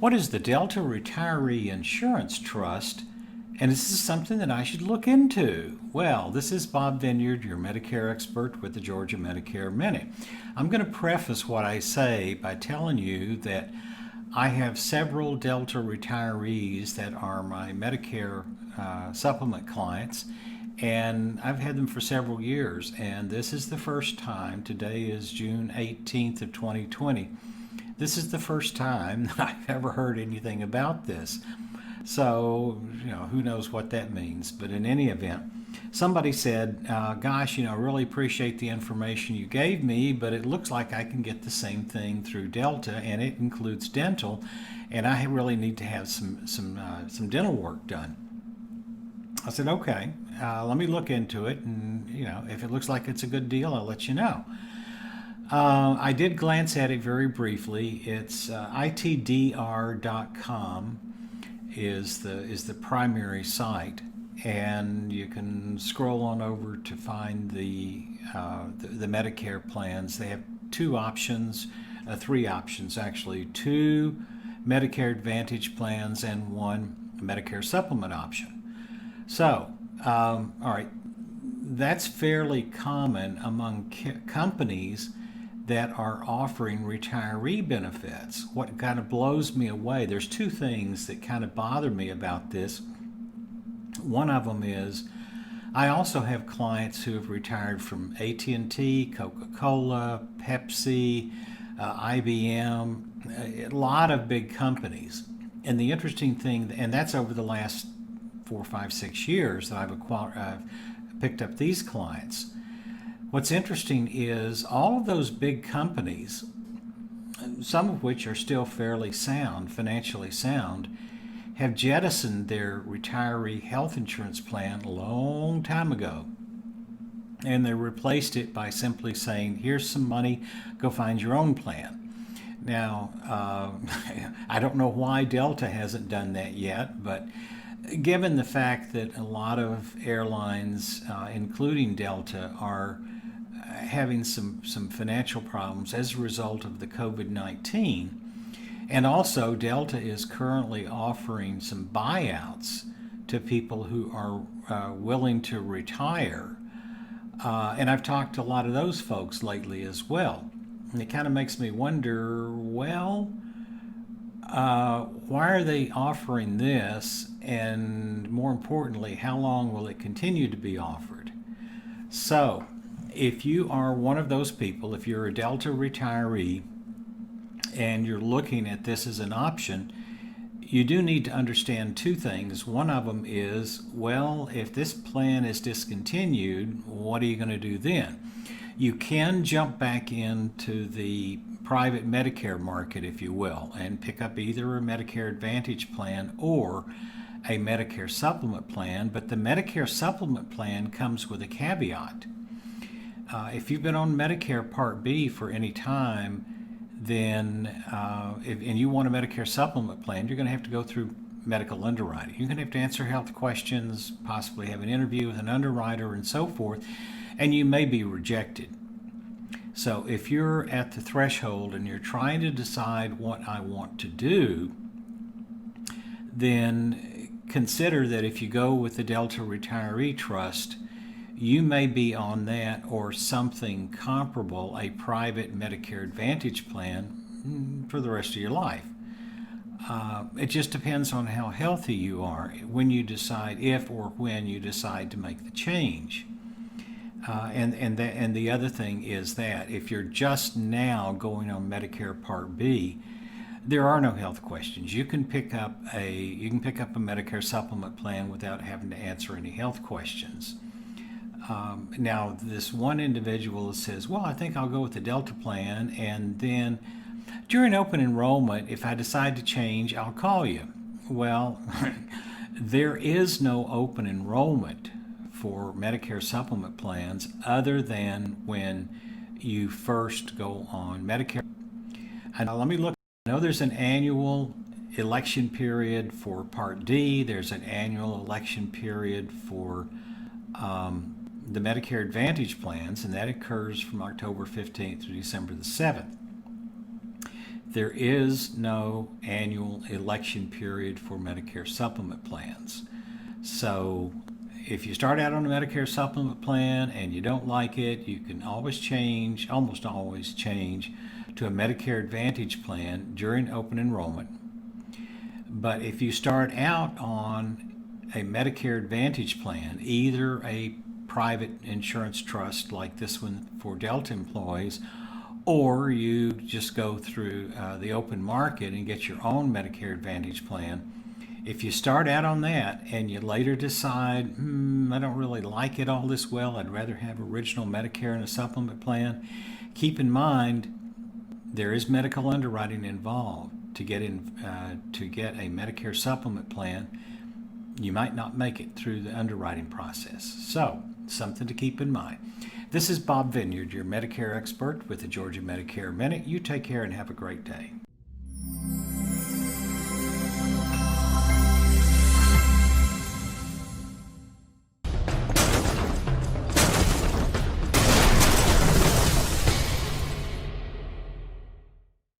What is the Delta Retiree Insurance Trust, and is this something that I should look into? Well, this is Bob Vineyard, your Medicare expert with the Georgia Medicare Minute. I'm going to preface what I say by telling you that I have several Delta retirees that are my Medicare supplement clients, and I've had them for several years, and this is the first time. Today is June 18th of 2020. This is the first time that I've ever heard anything about this. So, who knows what that means. But in any event, somebody said, gosh, I really appreciate the information you gave me, but it looks like I can get the same thing through Delta, and it includes dental, and I really need to have some dental work done. I said, okay, let me look into it, and if it looks like it's a good deal, I'll let you know. I did glance at it very briefly. It's ITDR.com is the primary site, and you can scroll on over to find the Medicare plans. They have two options, three options actually, two Medicare Advantage plans and one Medicare supplement option. So, all right, that's fairly common among companies that are offering retiree benefits. What kind of blows me away, there's two things that kind of bother me about this. One of them is I also have clients who have retired from AT&T, Coca-Cola, Pepsi, IBM, a lot of big companies. And the interesting thing, and that's over the last 4, 5, 6 years that I've picked up these clients. What's interesting is all of those big companies, some of which are still fairly sound, financially sound, have jettisoned their retiree health insurance plan a long time ago. And they replaced it by simply saying, here's some money, go find your own plan. Now, I don't know why Delta hasn't done that yet, but given the fact that a lot of airlines, including Delta, are having some financial problems as a result of the COVID-19, and also Delta is currently offering some buyouts to people who are willing to retire, and I've talked to a lot of those folks lately as well, and it kind of makes me wonder, well, why are they offering this, and more importantly, how long will it continue to be offered? So if you are one of those people, if you're a Delta retiree and you're looking at this as an option, you do need to understand two things. One of them is, well, if this plan is discontinued, what are you going to do then? You can jump back into the private Medicare market, if you will, and pick up either a Medicare Advantage plan or a Medicare supplement plan, but the Medicare supplement plan comes with a caveat. If you've been on Medicare Part B for any time, then and you want a Medicare supplement plan, you're going to have to go through medical underwriting. You're going to have to answer health questions, possibly have an interview with an underwriter and so forth, and you may be rejected. So if you're at the threshold and you're trying to decide what I want to do, then consider that if you go with the Delta Retiree Trust, you may be on that or something comparable, a private Medicare Advantage plan, for the rest of your life. It just depends on how healthy you are when you decide, if or when you decide to make the change. And the other thing is that if you're just now going on Medicare Part B, there are no health questions. You can pick up a Medicare supplement plan without having to answer any health questions. Now, this one individual says, well, I think I'll go with the Delta plan, and then during open enrollment, if I decide to change, I'll call you. Well, there is no open enrollment for Medicare supplement plans other than when you first go on Medicare. And let me look. I know there's an annual election period for Part D. There's an annual election period for the Medicare Advantage plans, and that occurs from October 15th to December the 7th. There is no annual election period for Medicare supplement plans. So if you start out on a Medicare supplement plan and you don't like it, you can always change, almost always change, to a Medicare Advantage plan during open enrollment. But if you start out on a Medicare Advantage plan, either a private insurance trust like this one for Delta employees, or you just go through the open market and get your own Medicare Advantage plan. If you start out on that and you later decide, I don't really like it all this well, I'd rather have original Medicare and a supplement plan, keep in mind there is medical underwriting involved to get a Medicare supplement plan. You might not make it through the underwriting process. So, something to keep in mind. This is Bob Vineyard, your Medicare expert with the Georgia Medicare Minute. You take care and have a great day.